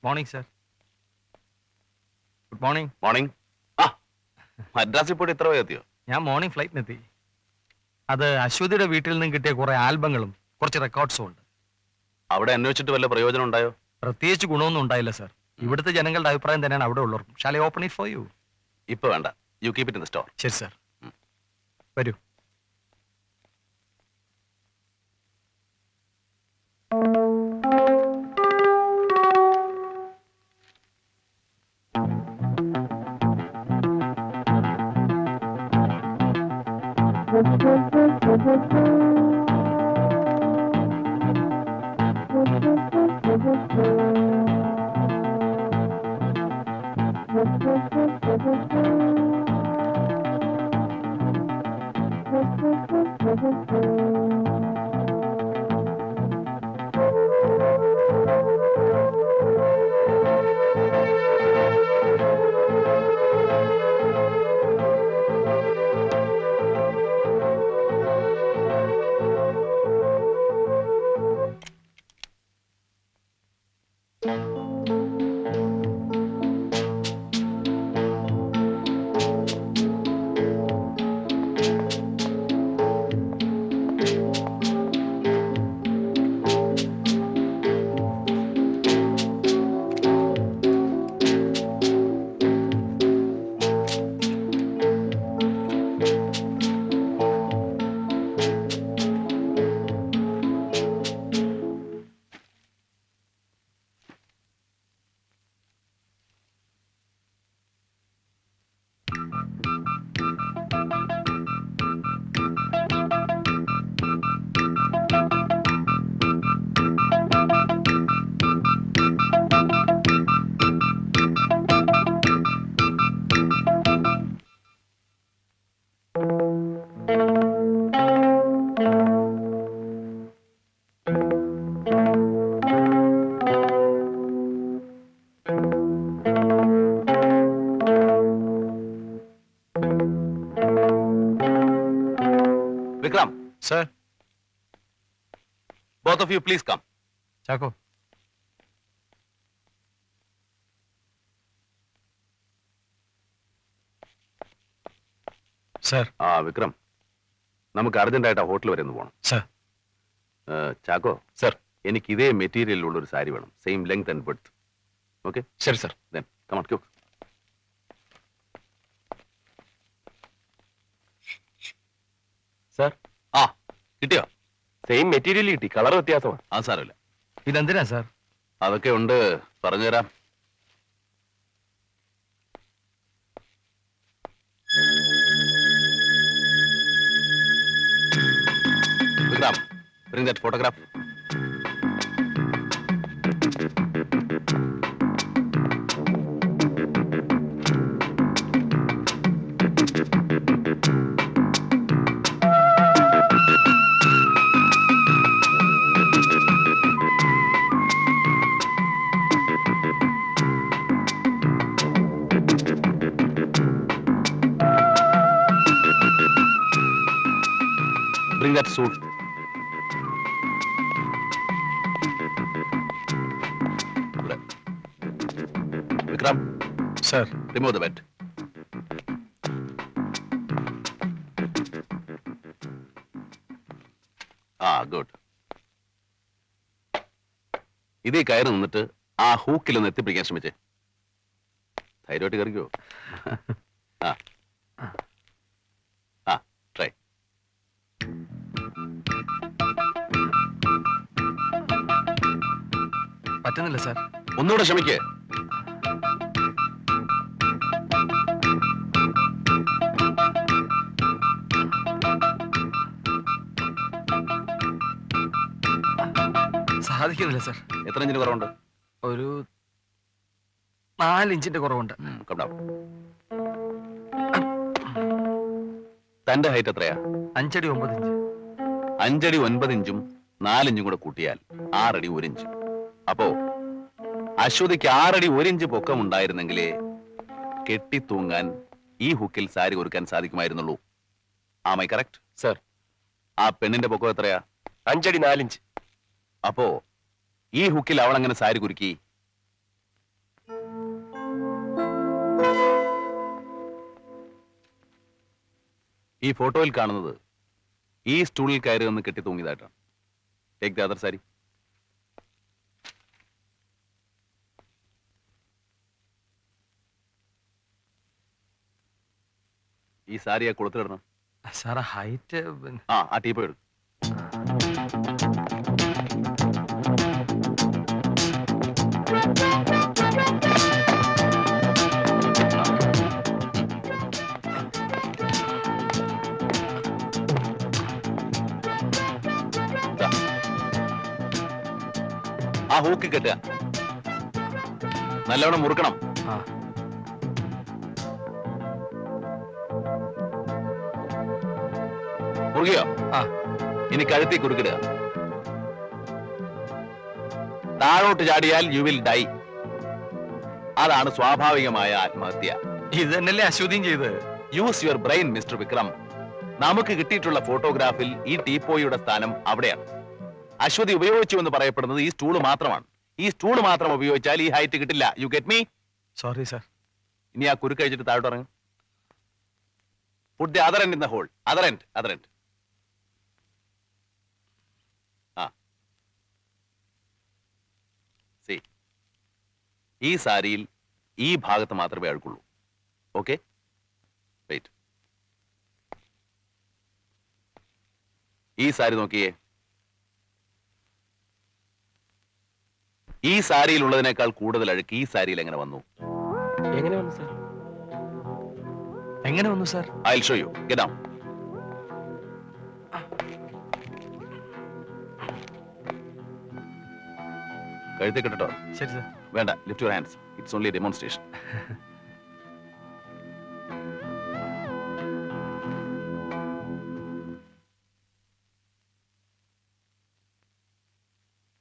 Morning sir. Good morning. Morning. ആ, മദ്രാസിൽ പോയിട്ട് ഇത്ര വേഗത്തിയോ? ഞാൻ മോർണിംഗ് ഫ്ലൈറ്റിനെത്തി. അത് അശ്വതിയുടെ വീട്ടിൽ നിന്നും കിട്ടിയ കുറെ ആൽബങ്ങളും കുറച്ച് റെക്കോർഡ്സും ഉണ്ട്. അവിടെ അന്വേഷിച്ചിട്ട് വല്ല പ്രയോജനം ഉണ്ടായോ? പ്രത്യേകിച്ച് ഗുണമൊന്നും ഉണ്ടായില്ല സർ. ഇവിടുത്തെ ജനങ്ങളുടെ അഭിപ്രായം തന്നെയാണ് അവിടെ ഉള്ളവർക്കും. Shall I open it for you? ഇപ്പൊ വേണ്ട, you keep it in the store. ശരി സർ. വരൂ. Vikram. Sir. Both of you please come. Chacko. Sir. Vikram, നമുക്ക് അർജന്റായിട്ട് ആ ഹോട്ടൽ വരെ ഒന്ന് പോകണം. സർ. ചാക്കോ സർ, എനിക്ക് ഇതേ മെറ്റീരിയലുള്ള ഒരു സാരി വേണം. Same length and width. Okay? ശരി sir. Then come on, quick. Sir, കിട്ടിയോ? സെയിം മെറ്റീരിയൽ കിട്ടി, കളർ വ്യത്യാസമാണ്. അത് സാരമില്ല. ഇതെന്തിനാ സർ? അതൊക്കെ ഉണ്ട്, പറഞ്ഞുതരാം. Vikram, bring that photograph. Bring that suit. Vikram. Sir. Remove the bed. Good. ഇതേ കയറി നിന്നിട്ട് ആ ഹൂക്കിലൊന്ന് എത്തിപ്പിടിക്കാൻ ശ്രമിച്ചേ. ധൈര്യമായിട്ട് കയറിക്കോ. ട്രൈ. പറ്റുന്നില്ല സർ. ഒന്നുകൂടെ ശ്രമിക്കേ. സാധിക്കുന്നില്ല സർ. എത്ര ഇഞ്ചിന് കുറവുണ്ട്? ഒരു 4 ഇഞ്ചിന്റെ കുറവുണ്ട്. തന്റെ ഹൈറ്റ് എത്രയാ? 5 അടി 9 ഇഞ്ച്. 5 അടി 9 ഇഞ്ചും 4 ഇഞ്ചും കൂടെ കൂട്ടിയാൽ 6 അടി 1 ഇഞ്ച്. അപ്പോ അശ്വതിക്ക് 6 അടി 1 ഇഞ്ച് പൊക്കം ഉണ്ടായിരുന്നെങ്കിലേ കെട്ടിത്തൂങ്ങാൻ ഈ ഹുക്കിൽ സാരി ഒരുക്കാൻ സാധിക്കുമായിരുന്നുള്ളൂ. Am I correct? സർ. ആ പെണ്ണിന്റെ പൊക്കം എത്രയാ? 5 അടി 4 ഇഞ്ച്. അപ്പോ ഈ ഹുക്കിൽ അവൾ അങ്ങനെ സാരി കുരുക്കി? ഈ ഫോട്ടോയിൽ കാണുന്നത് ഈ സ്റ്റൂളിൽ കയറി നിന്ന് കെട്ടി തൂങ്ങിയതായിട്ടാണ്. Take the other sari. ഈ സാരി ആ കൊടുത്തിടണം. സാറ് ഹൈറ്റ് ആ ടീപ്പോ എടുക്കും. ആ ഹൂക്ക് കെട്ടുക, നല്ലവണ്ണം മുറുക്കണം. ആ മുറുകിയോ? ആ ഇനി കഴുത്തി കുറുക്കിടുക. താഴോട്ട് ചാടിയാൽ യു വിൽ ഡൈ. അതാണ് സ്വാഭാവികമായ ആത്മഹത്യ. ഇത് തന്നെയല്ലേ അശ്വതിയും ചെയ്ത്. Use your brain mister Vikram. നമുക്ക് കിട്ടിയിട്ടുള്ള ഫോട്ടോഗ്രാഫിൽ ഈ ടീപ്പോയുടെ സ്ഥാനം അവിടെയാണ്. അശ്വതി ഉപയോഗിച്ചു എന്ന് പറയപ്പെടുന്നത് ഈ സ്റ്റൂള് മാത്രമാണ്. ഈ സ്റ്റൂള് മാത്രം ഉപയോഗിച്ചാൽ ഈ ഹൈറ്റ് കിട്ടില്ല. You get me? Sorry sir. ഇനി ആ കുരുക്ക് കഴിച്ചിട്ട് താഴോട്ട് ഇറങ്ങും. Put the other end in the hole. Other end. ആ സി, ഈ സാരിയിൽ ഈ ഭാഗത്ത് മാത്രമേ അഴുക്കുള്ളൂ. Okay, wait. ഈ സാരി നോക്കിയേ. ഈ സാരിയിൽ ഉള്ളതിനേക്കാൾ കൂടുതൽ അഴുക്ക് ഈ സാരിയിൽ എങ്ങനെ വന്നു? എങ്ങനെ വന്നു സാർ? എങ്ങനെ വന്നു sir? I will show you. Get down. കഴുത്തി കിട്ടോ? ശരി സാർ. വേണ്ട, lift your hands. It's only demonstration.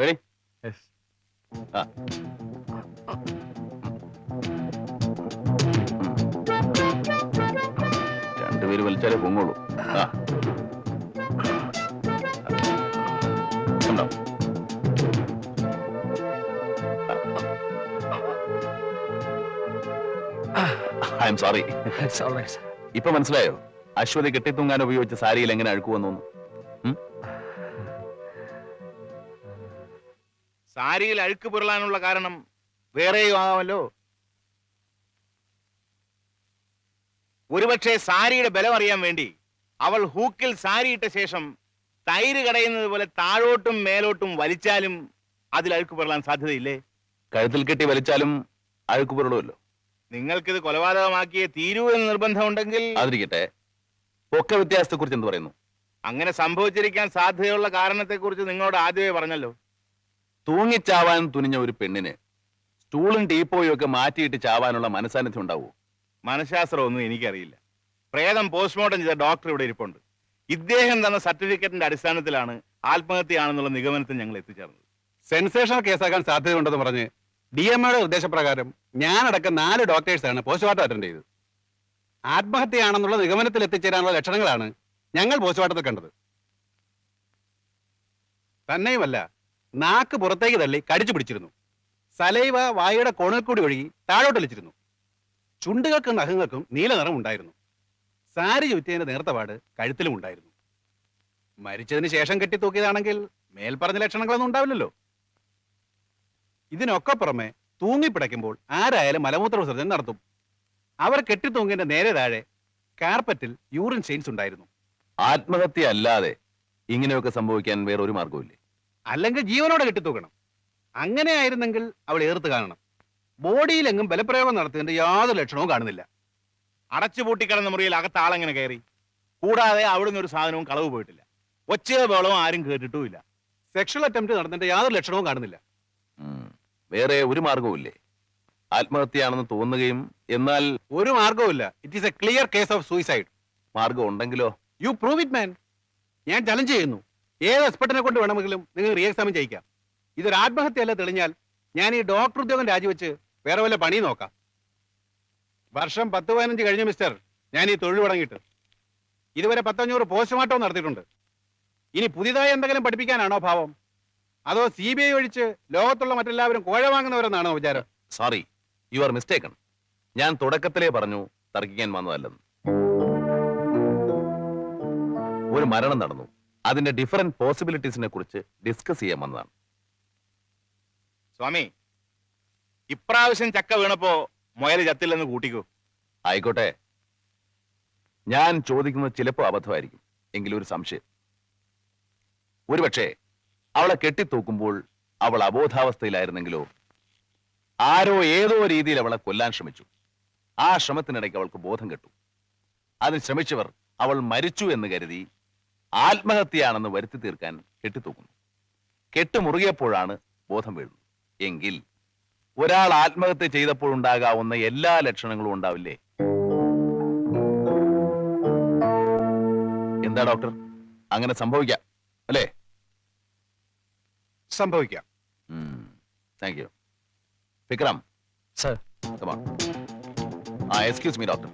Ready? Yes. ആ. രണ്ടുപേര് വലിച്ചാലേ പൊങ്ങുള്ളൂ. ആ. കണ്ടോ? I am sorry. It's all right, sir. ഇപ്പൊ മനസ്സിലായോ അശ്വതി കെട്ടിത്തൂങ്ങാൻ ഉപയോഗിച്ച സാരിയിൽ എങ്ങനെ അഴുക്ക് വന്നു? സാരിയിൽ അഴുക്ക് പുരളാനുള്ള കാരണം വേറെയും ആകാമല്ലോ. ഒരുപക്ഷെ സാരിയുടെ ബലം അറിയാൻ വേണ്ടി അവൾ ഹൂക്കിൽ സാരിയിട്ട ശേഷം തൈര് കടയുന്നത് പോലെ താഴോട്ടും മേലോട്ടും വലിച്ചാലും അതിൽ അഴുക്ക് പുരളാൻ സാധ്യതയില്ലേ? കഴുത്തിൽ കെട്ടി വലിച്ചാലും അഴുക്ക് പുരളുമല്ലോ. നിങ്ങൾക്കിത് കൊലപാതകമാക്കിയേ തീരൂ എന്ന് നിർബന്ധമുണ്ടെങ്കിൽ അതിരിക്കട്ടെ, പൊക്ക വ്യത്യാസത്തെ കുറിച്ച് എന്ത് പറയുന്നു? അങ്ങനെ സംഭവിച്ചിരിക്കാൻ സാധ്യതയുള്ള കാരണത്തെക്കുറിച്ച് നിങ്ങളോട് ആദ്യമേ പറഞ്ഞല്ലോ. തൂങ്ങിച്ചാവാൻ തുനിഞ്ഞ ഒരു പെണ്ണിന് സ്റ്റൂളും ടീപ്പോയും ഒക്കെ മാറ്റിയിട്ട് ചാവാനുള്ള മനസാന്നിധ്യം ഉണ്ടാവൂ? മനഃശാസ്ത്രമൊന്നും എനിക്കറിയില്ല. പ്രേതം പോസ്റ്റ്മോർട്ടം ചെയ്ത ഡോക്ടർ ഇവിടെ ഇരിപ്പുണ്ട്. ഇദ്ദേഹം തന്ന സർട്ടിഫിക്കറ്റിന്റെ അടിസ്ഥാനത്തിലാണ് ആത്മഹത്യയാണെന്നുള്ള നിഗമനത്തിൽ ഞങ്ങൾ എത്തിച്ചേർന്നത്. സെൻസേഷണൽ കേസാക്കാൻ സാധ്യതയുണ്ടെന്ന് പറഞ്ഞ് DMOയുടെ നിർദ്ദേശപ്രകാരം ഞാനടക്കം 4 ഡോക്ടേഴ്സാണ് പോസ്റ്റ്മോർട്ടം അറ്റൻഡ് ചെയ്തത്. ആത്മഹത്യയാണെന്നുള്ള നിഗമനത്തിൽ എത്തിച്ചേരാനുള്ള ലക്ഷണങ്ങളാണ് ഞങ്ങൾ പോസ്റ്റ്മോർട്ടത്തിൽ കണ്ടത്. തന്നെയുമല്ല, നാക്ക് പുറത്തേക്ക് തള്ളി കടിച്ചു പിടിച്ചിരുന്നു. സലൈവ വായുടെ കോണിൽ കൂടി ഒഴുകി താഴോട്ടൊലിച്ചിരുന്നു. ചുണ്ടുകൾക്കും നഖങ്ങൾക്കും നീല നിറം ഉണ്ടായിരുന്നു. സാരി ചുറ്റിയതിന്റെ നേർത്തപാട് കഴുത്തിലും ഉണ്ടായിരുന്നു. മരിച്ചതിന് ശേഷം കെട്ടിത്തൂക്കിയതാണെങ്കിൽ മേൽപ്പറഞ്ഞ ലക്ഷണങ്ങളൊന്നും ഉണ്ടാവില്ലല്ലോ. ഇതിനൊക്കെ പുറമെ തൂങ്ങിപ്പിടയ്ക്കുമ്പോൾ ആരായാലും മലമൂത്ര വിസർജനം നടത്തും. അവർ കെട്ടിത്തൂങ്ങിന്റെ നേരെ താഴെ കാർപ്പറ്റിൽ യൂറിൻ സ്റ്റെയിൻസ് ഉണ്ടായിരുന്നു. ആത്മഹത്യ അല്ലാതെ ഇങ്ങനെയൊക്കെ സംഭവിക്കാൻ വേറൊരു മാർഗമില്ലേ? അല്ലെങ്കിൽ ജീവനോടെ കെട്ടിത്തൂക്കണം. അങ്ങനെ ആയിരുന്നെങ്കിൽ അവൾ ഏർത്ത് കാണണം. ബോഡിയിലെങ്ങും ബലപ്രയോഗം നടത്തിയതിന്റെ യാതൊരു ലക്ഷണവും കാണുന്നില്ല. അടച്ചുപൂട്ടിക്കിടന്ന മുറിയിൽ അകത്ത് ആളെങ്ങനെ കയറി? കൂടാതെ അവിടുന്ന് ഒരു സാധനവും കളവ് പോയിട്ടില്ല. ഒച്ചയോ ബഹളവും ആരും കേട്ടിട്ടുമില്ല. സെക്ഷൽ അറ്റംപ്റ്റ് നടന്നതിന്റെ യാതൊരു ലക്ഷണവും കാണുന്നില്ല. വേറെ ഒരു മാർഗവുമില്ലേ? ആത്മഹത്യയാണെന്ന് തോന്നുകയും എന്നാൽ ഒരു മാർഗവുമില്ല. It is A clear case of suicide. മാർഗം ഉണ്ടെങ്കിലോ? U prove it man. ഞാൻ ചലഞ്ച് ചെയ്യുന്നു. ഏത് എക്സ്പെർട്ടിനെ കൊണ്ട് വേണമെങ്കിലും നിങ്ങൾ റീ എക്സാമിൻ ചെയ്യിക്കാം. ഇതൊരു ആത്മഹത്യയല്ല തെളിഞ്ഞാൽ ഞാൻ ഈ ഡോക്ടർ ഉദ്യോഗം രാജിവെച്ച് വേറെ വല്ല പണി നോക്കാം. വർഷം 10-15 കഴിഞ്ഞ മിസ്റ്റർ ഞാൻ ഈ തൊഴിൽ തുടങ്ങിയിട്ട്. ഇതുവരെ 100-500 പോസ്റ്റ്മോർട്ടം നടത്തിയിട്ടുണ്ട്. ഇനി പുതിയതായി എന്തെങ്കിലും പഠിപ്പിക്കാനാണോ ഭാവം? അതോ CBI ഒഴിച്ച് ലോകത്തുള്ള മറ്റെല്ലാവരും കോഴ വാങ്ങുന്നവരെന്നാണോ വിചാരം? Sorry, you are mistaken. ഞാൻ തുടക്കത്തിലേ പറഞ്ഞു തർക്കിക്കാൻ വന്നതല്ലെന്ന്. ഒരു മരണം നടന്നു. അതിന്റെ ഡിഫറെന്റ് പോസിബിലിറ്റീസിനെ കുറിച്ച് ഡിസ്കസ് ചെയ്യാൻ വന്നതാണ്. സ്വാമി, ഇപ്രാവശ്യം ചക്ക വീണപ്പോ മുയൽ ചത്തില്ലെന്ന് കൂട്ടിക്കോ. ആയിക്കോട്ടെ, ഞാൻ ചോദിക്കുന്നത് ചിലപ്പോ അബദ്ധമായിരിക്കും. എങ്കിലും ഒരു സംശയം. ഒരുപക്ഷെ അവളെ കെട്ടിത്തൂക്കുമ്പോൾ അവൾ അബോധാവസ്ഥയിലായിരുന്നെങ്കിലോ? ആരോ ഏതോ രീതിയിൽ അവളെ കൊല്ലാൻ ശ്രമിച്ചു. ആ ശ്രമത്തിനിടയ്ക്ക് അവൾക്ക് ബോധം കെട്ടു. അതിന് ശ്രമിച്ചവർ അവൾ മരിച്ചു എന്ന് കരുതി ആത്മഹത്യയാണെന്ന് വരുത്തി തീർക്കാൻ കെട്ടിത്തൂക്കുന്നു. കെട്ടുമുറുകിയപ്പോഴാണ് ബോധം വീഴുന്നത്. എങ്കിൽ ഒരാൾ ആത്മഹത്യ ചെയ്തപ്പോഴുണ്ടാകാവുന്ന എല്ലാ ലക്ഷണങ്ങളും ഉണ്ടാവില്ലേ? എന്താ ഡോക്ടർ, അങ്ങനെ സംഭവിക്കാം അല്ലേ? സംഭവിക്കാം. Thank you. Vikram sir. Excuse me doctor.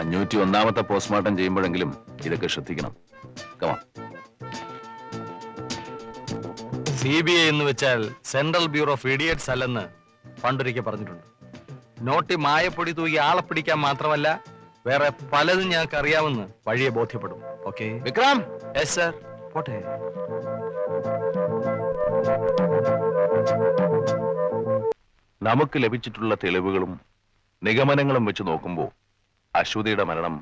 501ാമത്തെ പോസ്റ്റ്മോർട്ടം ചെയ്യുമ്പോഴെങ്കിലും ഇതൊക്കെ ശ്രദ്ധിക്കണം. കമാ. CBI എന്ന് വെച്ചാൽ സെൻട്രൽ ബ്യൂറോ ഓഫ് ഇഡിയറ്റ്സ് അല്ലെന്ന് പണ്ടൊരിക്കൽ പറഞ്ഞിട്ടുണ്ട്. നോട്ടി മായപ്പൊടി തൂക്കി ആളെ പിടിക്കാൻ മാത്രമല്ല, വേറെ പലതും ഞങ്ങൾക്ക് അറിയാമെന്ന് വഴിയെ ബോധ്യപ്പെടും. ഓക്കെ വിക്രം. Yes sir. പോട്ടെ. നമുക്ക് ലഭിച്ചിട്ടുള്ള തെളിവുകളും നിഗമനങ്ങളും വെച്ച് നോക്കുമ്പോൾ അശ്വതിയുടെ മരണം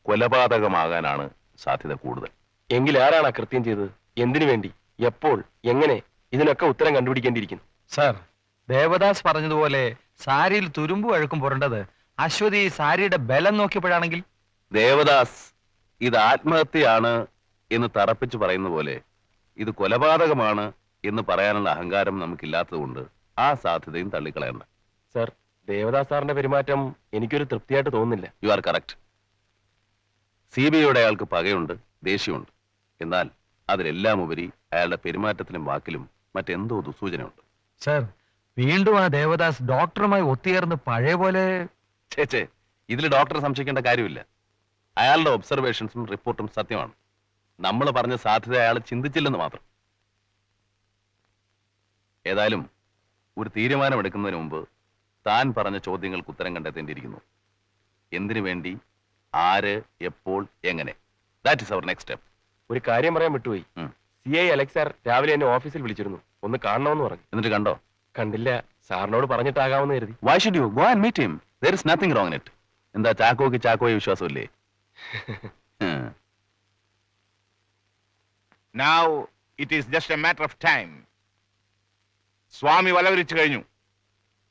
കൊലപാതകമാകാനാണ് സാധ്യത കൂടുതൽ. എങ്കിൽ ആരാണ് ആ കൃത്യം ചെയ്തത്? എന്തിനു വേണ്ടി? എപ്പോൾ? എങ്ങനെ? ഇതിനൊക്കെ ഉത്തരം കണ്ടുപിടിക്കേണ്ടിയിരിക്കുന്നു. സർ, ദേവദാസ് പറഞ്ഞതുപോലെ സാരിയിൽ തുരുമ്പ് അഴുക്കും പുരണ്ടത് അശ്വതി സാരിയുടെ ബലം നോക്കിയപ്പോഴാണെങ്കിൽ? ദേവദാസ് ഇത് ആത്മഹത്യയാണ് എന്ന് തറപ്പിച്ച് പറയുന്ന പോലെ ഇത് കൊലപാതകമാണ് എന്ന് പറയാനുള്ള അഹങ്കാരം നമുക്കില്ലാത്തതുകൊണ്ട് ആ സാധ്യതയും തള്ളിക്കളയണ്ട. സർ, ദേവദാസ് സാറിന്റെ പെരുമാറ്റം എനിക്കൊരു തൃപ്തിയായിട്ട് തോന്നുന്നില്ല. You are correct. CBIയുടെ അയാൾക്ക് പകയുണ്ട്, ദേഷ്യമുണ്ട്. എന്നാൽ അതിലെല്ലാം ഉപരി അയാളുടെ പെരുമാറ്റത്തിലും വാക്കിലും മറ്റെന്തോ ദുസൂചനയുണ്ട്. സർ, വീണ്ടും ആ ദേവദാസ് ഡോക്ടറുമായി ഒത്തുചേർന്ന് പഴയ പോലെ. ചേച്ചേ, ഇതിൽ ഡോക്ടറെ സംശയിക്കേണ്ട കാര്യമില്ല. അയാളുടെ ഒബ്സർവേഷൻസും റിപ്പോർട്ടും സത്യമാണ്. നമ്മൾ പറഞ്ഞ സാധ്യത അയാൾ ചിന്തിച്ചില്ലെന്ന് മാത്രം. ഏതായാലും ഒരു തീരുമാനമെടുക്കുന്നതിന് മുമ്പ് താൻ പറഞ്ഞ ചോദ്യങ്ങൾക്ക് ഉത്തരം കണ്ടെത്തേണ്ടിയിരിക്കുന്നു. എന്തിനു വേണ്ടി, ആര്, എപ്പോൾ, എങ്ങനെ? That is our next step. ഒരു കാര്യം പറയാൻ വിട്ടുപോയി. ഉം. CI അലക്സ് സാർ രാവിലെ എന്നെ ഓഫീസിൽ വിളിച്ചിരുന്നു. ഒന്ന് കാണണമെന്ന് പറഞ്ഞു. എന്നിട്ട് കണ്ടോ? കണ്ടില്ല. സാറിനോട് പറഞ്ഞിട്ടാകാമെന്ന് കരുതി. Why should you go and meet him? There is nothing wrong in it. എന്താ ചാക്കോയ്ക്ക് ചാക്കോയെ വിശ്വാസമില്ലേ? Now it is just a matter of time. സ്വാമി വലവരിച്ചു കഴിഞ്ഞു.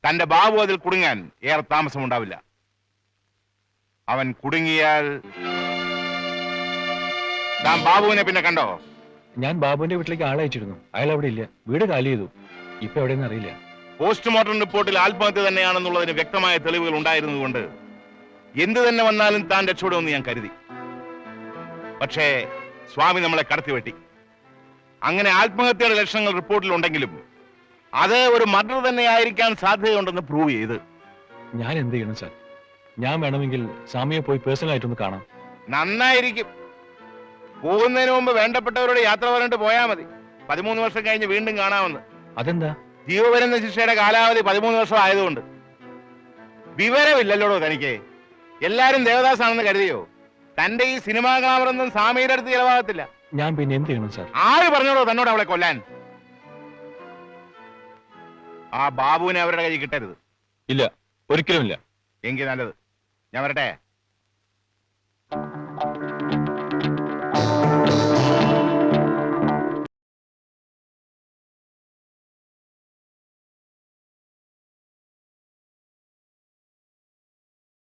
തന്റെ ബാബു അതിൽ കുടുങ്ങാൻ ഏറെ താമസമുണ്ടാവില്ല. അവൻ കുടുങ്ങിയാൽ താൻ ബാബുവിനെ പിന്നെ കണ്ടോ? ഞാൻ ബാബുവിന്റെ വീട്ടിലേക്ക് ആളയച്ചിരുന്നു. അയാൾ അവിടെ ഇല്ല. വീട് കാലി ചെയ്തു. ഇപ്പൊ എവിടെയെന്ന് അറിയില്ല. പോസ്റ്റ്മോർട്ടം റിപ്പോർട്ടിൽ ആത്മഹത്യ തന്നെയാണെന്നുള്ളതിന് വ്യക്തമായ തെളിവുകൾ ഉണ്ടായിരുന്നതുകൊണ്ട് എന്തു തന്നെ വന്നാലും താൻ രക്ഷപ്പെടുമെന്ന് ഞാൻ കരുതി. പക്ഷേ സ്വാമി നമ്മളെ കടത്തിവെട്ടി. അങ്ങനെ ആത്മഹത്യയുടെ ലക്ഷണങ്ങൾ റിപ്പോർട്ടിൽ ഉണ്ടെങ്കിലും അത് ഒരു മർഡർ തന്നെ ആയിരിക്കാൻ സാധ്യതയുണ്ടെന്ന് പ്രൂവ് ചെയ്ത്. ഞാൻ എന്ത് ചെയ്യണം സാർ? ഞാൻ വേണമെങ്കിൽ സ്വാമിയെ പോയി പേഴ്സണൽ ആയിട്ടൊന്ന് കാണാം. നന്നായിരിക്കും. പോകുന്നതിന് മുമ്പ് വേണ്ടപ്പെട്ടവരോട് യാത്ര പറഞ്ഞിട്ട് പോയാൽ മതി. 13 വർഷം കഴിഞ്ഞ് വീണ്ടും കാണാമെന്ന്. അതെന്താ? ജീവപര്യന്ത ശിക്ഷയുടെ കാലാവധി 13 വർഷം ആയതുകൊണ്ട്. വിവരമില്ലല്ലോടോ തനിക്ക്. എല്ലാരും ദേവദാസ് ആണെന്ന് കരുതിയോ? തന്റെ ഈ സിനിമാ ഗ്ലാമറൊന്നും സ്വാമിയുടെ അടുത്ത് ചിലവാകത്തില്ല. ഞാൻ പിന്നെ എന്ത് ചെയ്യണം സാർ? ആര് പറഞ്ഞോടോ തന്നോട് അവളെ കൊല്ലാൻ? ആ ബാബുവിനെ അവരുടെ കയ്യിൽ കിട്ടരുത്. ഇല്ല, ഒരിക്കലുമില്ല. എങ്കിൽ നല്ലത്. ഞാൻ വരട്ടെ.